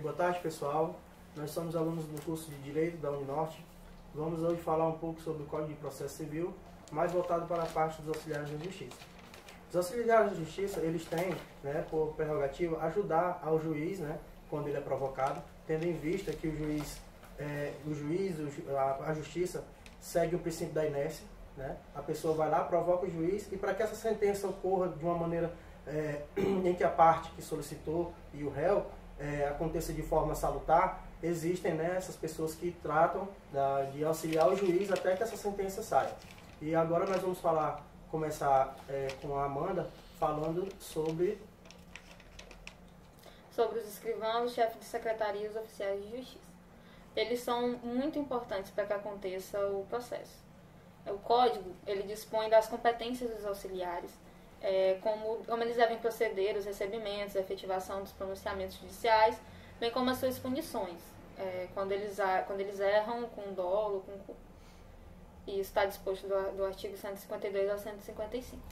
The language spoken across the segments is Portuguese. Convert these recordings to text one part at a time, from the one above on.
boa tarde pessoal, nós somos alunos do curso de Direito da Uninorte. Vamos hoje falar um pouco sobre o Código de Processo Civil, mais voltado para a parte dos auxiliares da Justiça. Os auxiliares da Justiça, eles têm, por prerrogativa, ajudar ao juiz, quando ele é provocado, tendo em vista que a Justiça segue o princípio da inércia, a pessoa vai lá, provoca o juiz, e para que essa sentença ocorra de uma maneira em que a parte que solicitou e o réu aconteça de forma salutar, existem essas pessoas que tratam de auxiliar o juiz até que essa sentença saia. E agora nós vamos começar com a Amanda, falando sobre os escrivãos, chefes de secretaria e os oficiais de justiça. Eles são muito importantes para que aconteça o processo. O código, ele dispõe das competências dos auxiliares, como eles devem proceder, os recebimentos, a efetivação dos pronunciamentos judiciais, bem como as suas punições, quando eles erram com dolo, com culpa. Isso está disposto do artigo 152 ao 155.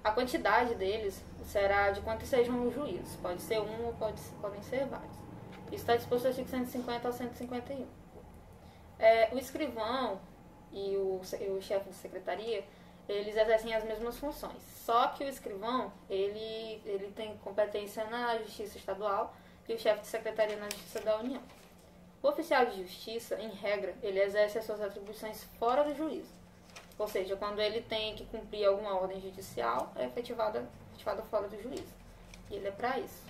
A quantidade deles será de quantos sejam os juízes, pode ser um ou podem ser vários. Isso está disposto do artigo 150 ao 151. O escrivão e o chefe de secretaria, eles exercem as mesmas funções, só que o escrivão, ele tem competência na Justiça Estadual e o chefe de secretaria na Justiça da União. O oficial de justiça, em regra, ele exerce as suas atribuições fora do juízo, ou seja, quando ele tem que cumprir alguma ordem judicial, é efetivada fora do juízo, e ele é para isso.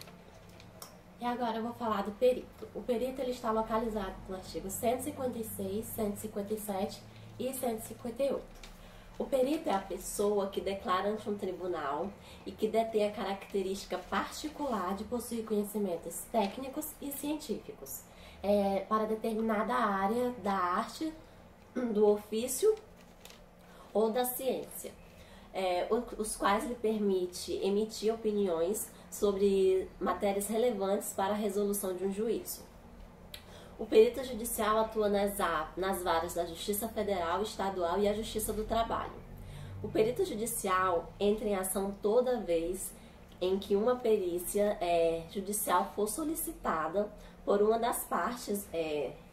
E agora eu vou falar do perito. O perito ele está localizado no artigo 156, 157 e 158. O perito é a pessoa que declara ante um tribunal e que detém a característica particular de possuir conhecimentos técnicos e científicos para determinada área da arte, do ofício ou da ciência, os quais lhe permite emitir opiniões sobre matérias relevantes para a resolução de um juízo. O perito judicial atua nas varas da Justiça Federal, Estadual e a Justiça do Trabalho. O perito judicial entra em ação toda vez em que uma perícia judicial for solicitada por uma das partes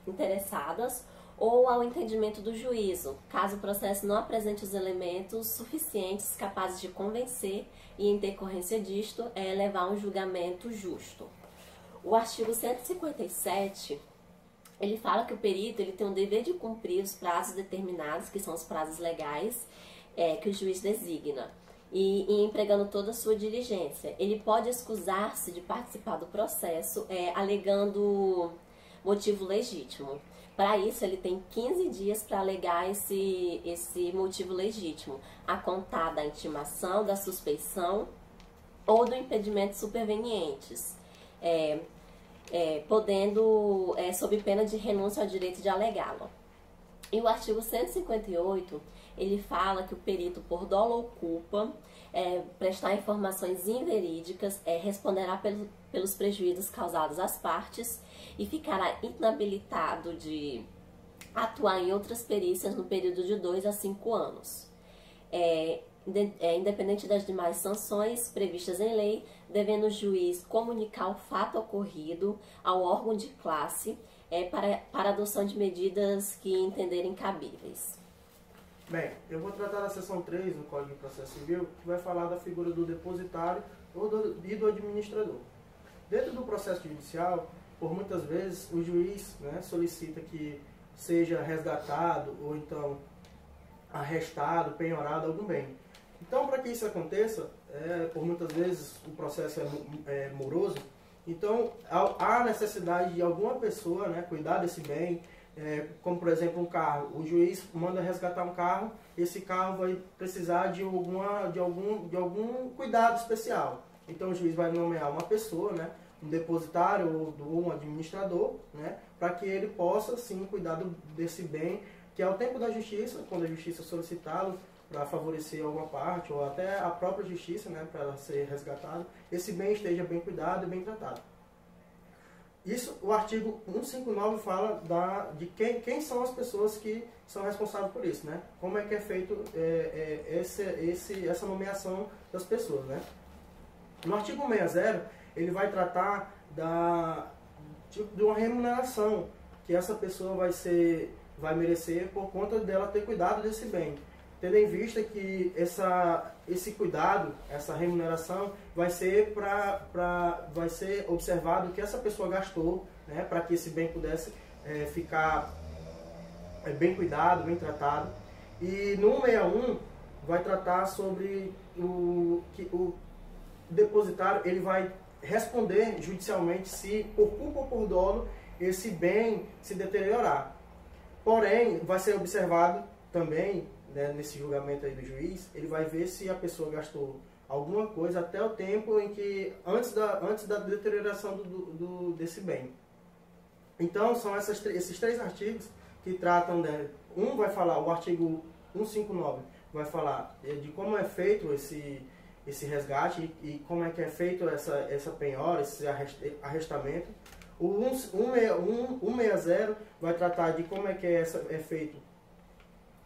interessadas ou ao entendimento do juízo, caso o processo não apresente os elementos suficientes capazes de convencer e, em decorrência disto, levar a um julgamento justo. O artigo 157, ele fala que o perito ele tem o dever de cumprir os prazos determinados, que são os prazos legais, que o juiz designa, e empregando toda a sua diligência. Ele pode excusar-se de participar do processo, alegando motivo legítimo. Para isso, ele tem 15 dias para alegar esse motivo legítimo, a contar da intimação, da suspeição ou do impedimento supervenientes, podendo, sob pena de renúncia ao direito de alegá-lo. E o artigo 158, ele fala que o perito, por dolo ou culpa, prestar informações inverídicas, responderá pelos prejuízos causados às partes e ficará inabilitado de atuar em outras perícias no período de 2 a 5 anos. Independente das demais sanções previstas em lei, devendo o juiz comunicar o fato ocorrido ao órgão de classe para adoção de medidas que entenderem cabíveis. Bem, eu vou tratar da seção 3 do Código de Processo Civil, que vai falar da figura do depositário e do administrador. Dentro do processo judicial, por muitas vezes, o juiz solicita que seja resgatado ou então arrestado, penhorado algum bem. Então, para que isso aconteça, por muitas vezes o processo é moroso, então há necessidade de alguma pessoa cuidar desse bem, como por exemplo um carro. O juiz manda resgatar um carro, esse carro vai precisar de algum cuidado especial. Então o juiz vai nomear uma pessoa, um depositário ou um administrador, para que ele possa sim cuidar desse bem, que ao tempo da justiça, quando a justiça solicitá-lo para favorecer alguma parte, ou até a própria justiça, para ela ser resgatada, esse bem esteja bem cuidado e bem tratado. Isso, o artigo 159 fala de quem são as pessoas que são responsáveis por isso, Como é que é feito essa nomeação das pessoas, No artigo 60, ele vai tratar tipo de uma remuneração que essa pessoa vai merecer por conta dela ter cuidado desse bem. Tendo em vista que esse cuidado, essa remuneração, vai ser observado o que essa pessoa gastou, né, para que esse bem pudesse ficar bem cuidado, bem tratado. E no 161 vai tratar sobre que o depositário ele vai responder judicialmente se, por culpa ou por dolo, esse bem se deteriorar. Porém, vai ser observado também, né, nesse julgamento aí do juiz, ele vai ver se a pessoa gastou alguma coisa até o tempo em que antes da deterioração desse bem. Então, são esses 3 artigos que tratam, né, vai falar, o artigo 159 vai falar de como é feito esse resgate e como é que é feito essa penhora, esse arrestamento. O 160 vai tratar de como é que é feito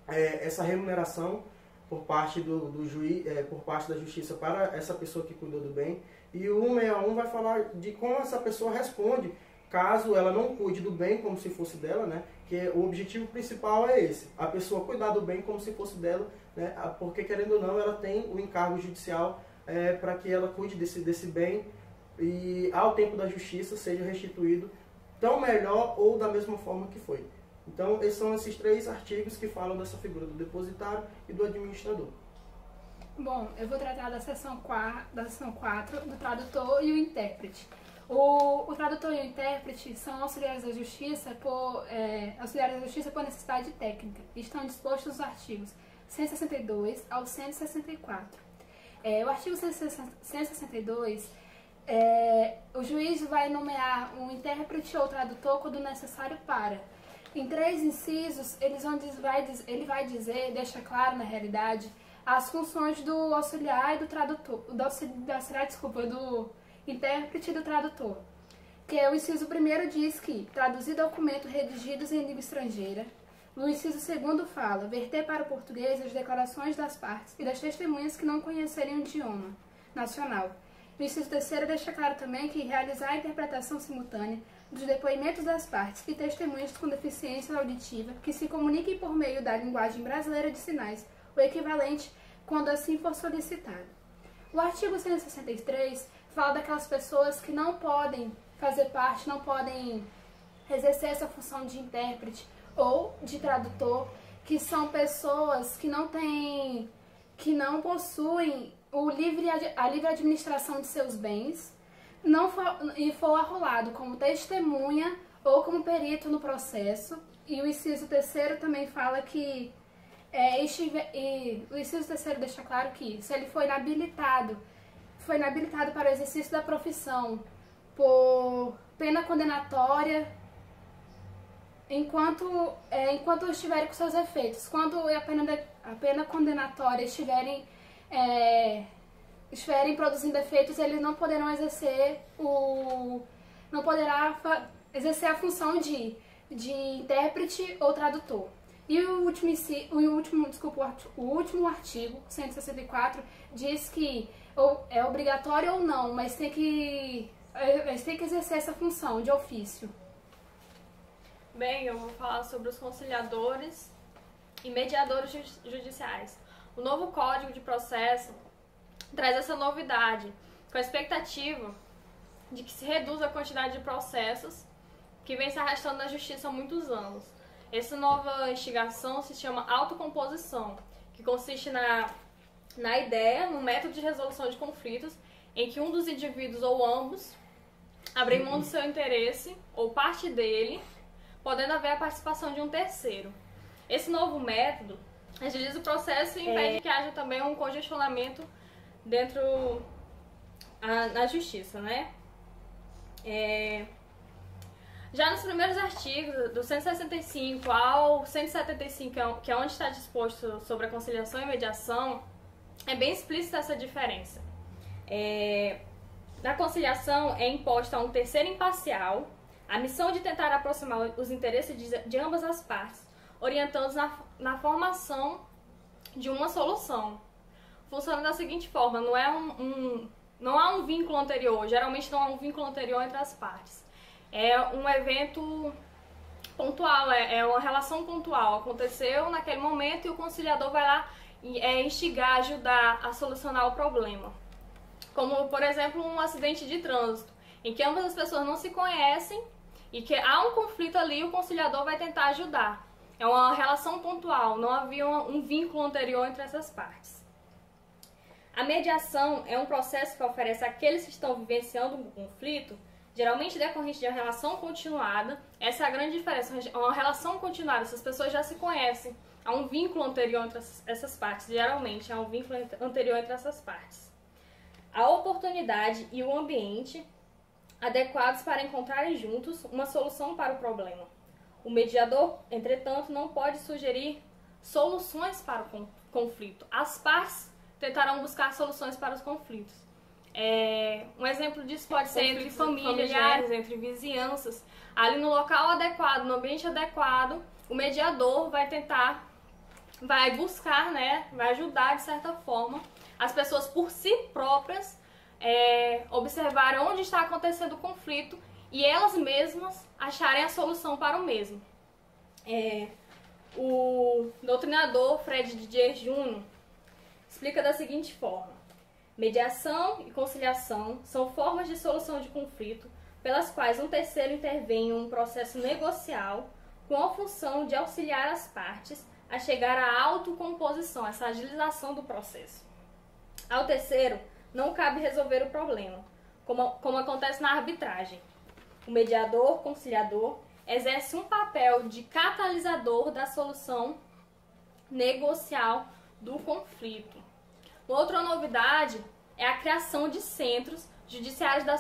essa remuneração por parte do juiz, por parte da justiça para essa pessoa que cuidou do bem. E o 161 vai falar de como essa pessoa responde caso ela não cuide do bem como se fosse dela, né? Que o objetivo principal é esse, a pessoa cuidar do bem como se fosse dela, né? Porque querendo ou não ela tem o encargo judicial para que ela cuide desse bem e ao tempo da justiça seja restituído tão melhor ou da mesma forma que foi. Então, são esses 3 artigos que falam dessa figura do depositário e do administrador. Bom, eu vou tratar da seção 4, do tradutor e o intérprete. O tradutor e o intérprete são auxiliares da justiça por necessidade técnica. Estão dispostos nos artigos 162 ao 164. O artigo 162, o juiz vai nomear um intérprete ou tradutor quando necessário para. Em 3 incisos, ele vai dizer, deixa claro na realidade, as funções do auxiliar e do tradutor, do intérprete e do tradutor. Que o inciso 1º diz que traduzir documentos redigidos em língua estrangeira. No inciso 2º fala, verter para o português as declarações das partes e das testemunhas que não conhecerem o idioma nacional. No inciso 3º deixa claro também que realizar a interpretação simultânea dos depoimentos das partes e testemunhas com deficiência auditiva que se comuniquem por meio da linguagem brasileira de sinais, o equivalente quando assim for solicitado. O artigo 163 fala daquelas pessoas que não podem fazer parte, não podem exercer essa função de intérprete ou de tradutor, que são pessoas que não possuem a livre administração de seus bens, e for arrolado como testemunha ou como perito no processo. E o inciso 3º também fala que o inciso 3º deixa claro que se ele foi inabilitado para o exercício da profissão por pena condenatória enquanto estiverem com seus efeitos. Quando a pena condenatória estiverem produzindo efeitos, eles não poderão exercer a função de intérprete ou tradutor. E o último artigo, 164, diz que é obrigatório ou não, mas tem que exercer essa função de ofício. Bem, eu vou falar sobre os conciliadores e mediadores judiciais. O novo Código de Processo traz essa novidade, com a expectativa de que se reduza a quantidade de processos que vem se arrastando na justiça há muitos anos. Essa nova instigação se chama autocomposição, que consiste na ideia, no método de resolução de conflitos, em que um dos indivíduos ou ambos abrem mão do seu interesse ou parte dele, podendo haver a participação de um terceiro. Esse novo método agiliza o processo e impede que haja também um congestionamento na justiça, né? Já nos primeiros artigos, do 165 ao 175, que é onde está disposto sobre a conciliação e mediação, é bem explícita essa diferença. Na conciliação é imposta a um terceiro imparcial a missão de tentar aproximar os interesses de ambas as partes, orientando-os na formação de uma solução. Funciona da seguinte forma, não há um vínculo anterior, geralmente não há um vínculo anterior entre as partes. é um evento pontual, é uma relação pontual. Aconteceu naquele momento e o conciliador vai lá instigar, ajudar a solucionar o problema. Como, por exemplo, um acidente de trânsito, em que ambas as pessoas não se conhecem e que há um conflito ali, o conciliador vai tentar ajudar. É uma relação pontual, não havia um vínculo anterior entre essas partes. A mediação é um processo que oferece àqueles que estão vivenciando um conflito, geralmente decorrente de uma relação continuada. Essa é a grande diferença, uma relação continuada, essas pessoas já se conhecem, há um vínculo anterior entre essas partes, geralmente há um vínculo anterior entre essas partes. A oportunidade e o ambiente adequados para encontrarem juntos uma solução para o problema. O mediador, entretanto, não pode sugerir soluções para o conflito. As partes tentarão buscar soluções para os conflitos. Um exemplo disso pode ser entre familiares, entre vizinhanças. Ali no local adequado, no ambiente adequado, o mediador vai buscar, né, vai ajudar de certa forma as pessoas por si próprias observarem onde está acontecendo o conflito e elas mesmas acharem a solução para o mesmo. O doutrinador Fred Didier Jr. explica da seguinte forma: mediação e conciliação são formas de solução de conflito pelas quais um terceiro intervém em um processo negocial com a função de auxiliar as partes a chegar à autocomposição, essa agilização do processo. Ao terceiro, não cabe resolver o problema, como acontece na arbitragem. O mediador, conciliador, exerce um papel de catalisador da solução negocial do conflito. Outra novidade é a criação de centros judiciários de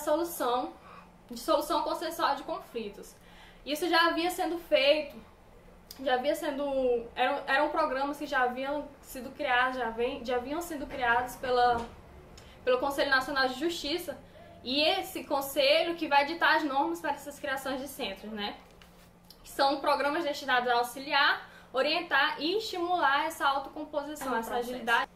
solução consensual de conflitos. Isso já havia sendo feito, eram programas que já haviam sido criados, já haviam sido criados pelo Conselho Nacional de Justiça, e esse conselho que vai ditar as normas para essas criações de centros, né? São programas destinados a auxiliar, orientar e estimular essa autocomposição, essa agilidade.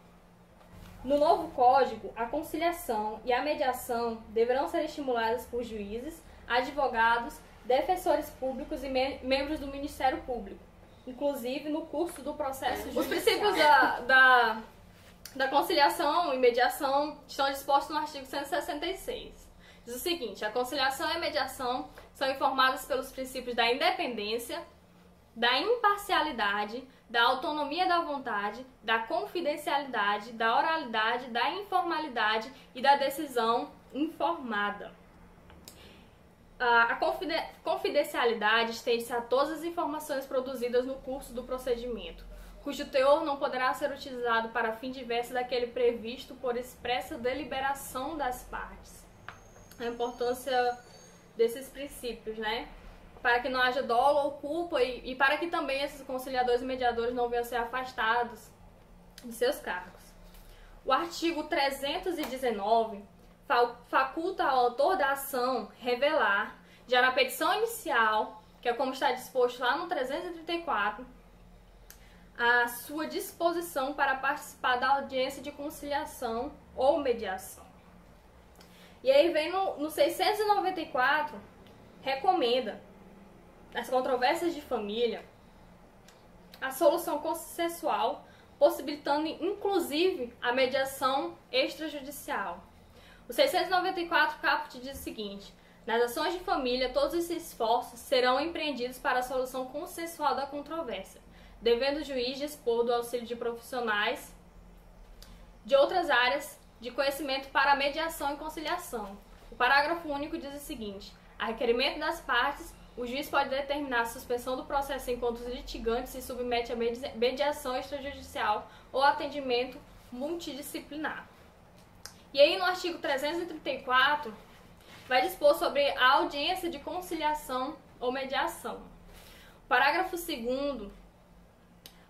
No novo Código, a conciliação e a mediação deverão ser estimuladas por juízes, advogados, defensores públicos e membros do Ministério Público, inclusive no curso do processo judicial. Os princípios da conciliação e mediação estão dispostos no artigo 166. Diz o seguinte: a conciliação e a mediação são informadas pelos princípios da independência, da imparcialidade, da autonomia da vontade, da confidencialidade, da oralidade, da informalidade e da decisão informada. A confidencialidade estende-se a todas as informações produzidas no curso do procedimento, cujo teor não poderá ser utilizado para fim diverso daquele previsto por expressa deliberação das partes. A importância desses princípios, né? Para que não haja dolo ou culpa e para que também esses conciliadores e mediadores não venham a ser afastados de seus cargos. O artigo 319 faculta ao autor da ação revelar, já na petição inicial, que é como está disposto lá no 334, a sua disposição para participar da audiência de conciliação ou mediação. E aí vem no 694, recomenda nas controvérsias de família a solução consensual, possibilitando inclusive a mediação extrajudicial. O 694 caput diz o seguinte: nas ações de família, todos esses esforços serão empreendidos para a solução consensual da controvérsia, devendo o juiz dispor do auxílio de profissionais de outras áreas de conhecimento para a mediação e conciliação. O parágrafo único diz o seguinte: a requerimento das partes, o juiz pode determinar a suspensão do processo enquanto os litigantes se submete a mediação extrajudicial ou atendimento multidisciplinar. E aí no artigo 334 vai dispor sobre a audiência de conciliação ou mediação. O parágrafo 2º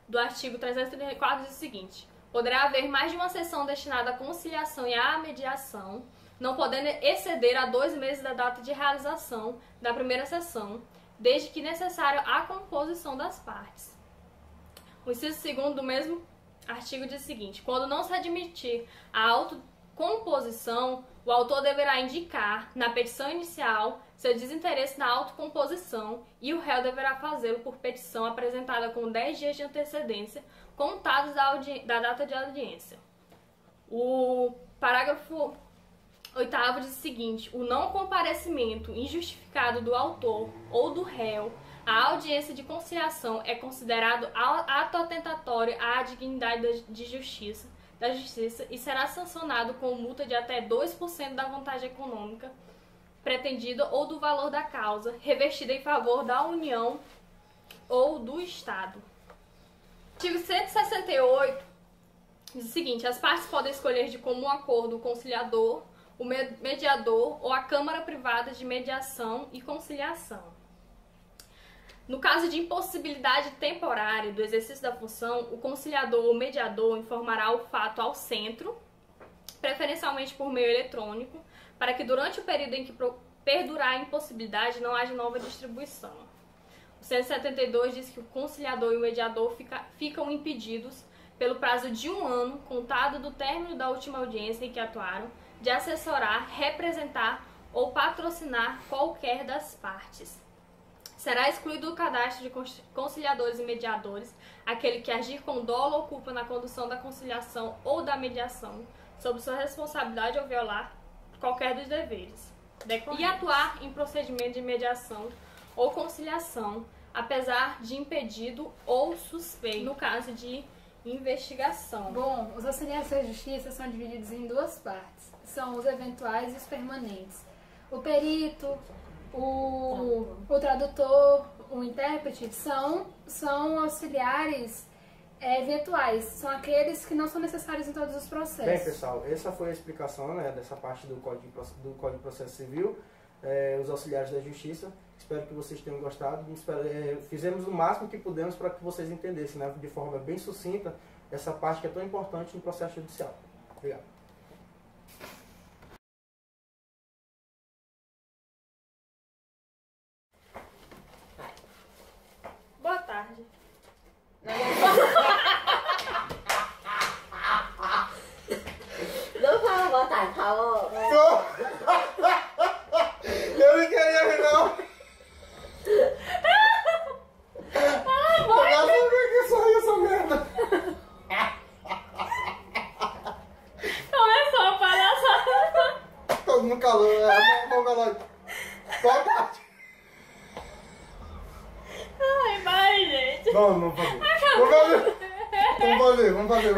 do artigo 334 diz o seguinte: poderá haver mais de uma sessão destinada à conciliação e à mediação, não podendo exceder a 2 meses da data de realização da primeira sessão, desde que necessário a composição das partes. O inciso 2º do mesmo artigo diz o seguinte: quando não se admitir a composição, o autor deverá indicar na petição inicial seu desinteresse na autocomposição e o réu deverá fazê-lo por petição apresentada com 10 dias de antecedência, contados da data de audiência. O parágrafo 8º diz o seguinte: o não comparecimento injustificado do autor ou do réu à audiência de conciliação é considerado ato atentatório à dignidade da justiça e será sancionado com multa de até 2% da vantagem econômica pretendida ou do valor da causa, revestida em favor da União ou do Estado. Artigo 168 diz o seguinte: as partes podem escolher de comum acordo o conciliador, o mediador ou a Câmara Privada de Mediação e Conciliação. No caso de impossibilidade temporária do exercício da função, o conciliador ou mediador informará o fato ao centro, preferencialmente por meio eletrônico, para que durante o período em que perdurar a impossibilidade não haja nova distribuição. O 172 diz que o conciliador e o mediador ficam impedidos, pelo prazo de 1 ano, contado do término da última audiência em que atuaram, de assessorar, representar ou patrocinar qualquer das partes. Será excluído do cadastro de conciliadores e mediadores aquele que agir com dolo ou culpa na condução da conciliação ou da mediação, sob sua responsabilidade ou violar qualquer dos deveres, e atuar em procedimento de mediação ou conciliação, apesar de impedido ou suspeito, no caso de investigação. Bom, os auxiliares da justiça são divididos em 2 partes. São os eventuais e os permanentes. O perito, o tradutor, o intérprete são auxiliares eventuais. São aqueles que não são necessários em todos os processos. Bem, pessoal, essa foi a explicação, né, dessa parte do Código de Processo Civil, os auxiliares da Justiça. Espero que vocês tenham gostado. Fizemos o máximo que pudemos para que vocês entendessem, né, de forma bem sucinta essa parte que é tão importante no processo judicial. Obrigado. Boa tarde. Não fala boa tarde, falou. Eu não queria rir, não. Eu sabia que sorriu essa merda. Começou a palhaçada. Todo mundo calou. Vamos calor. Ai, vai, gente. Vamos fazer. Vamos fazer.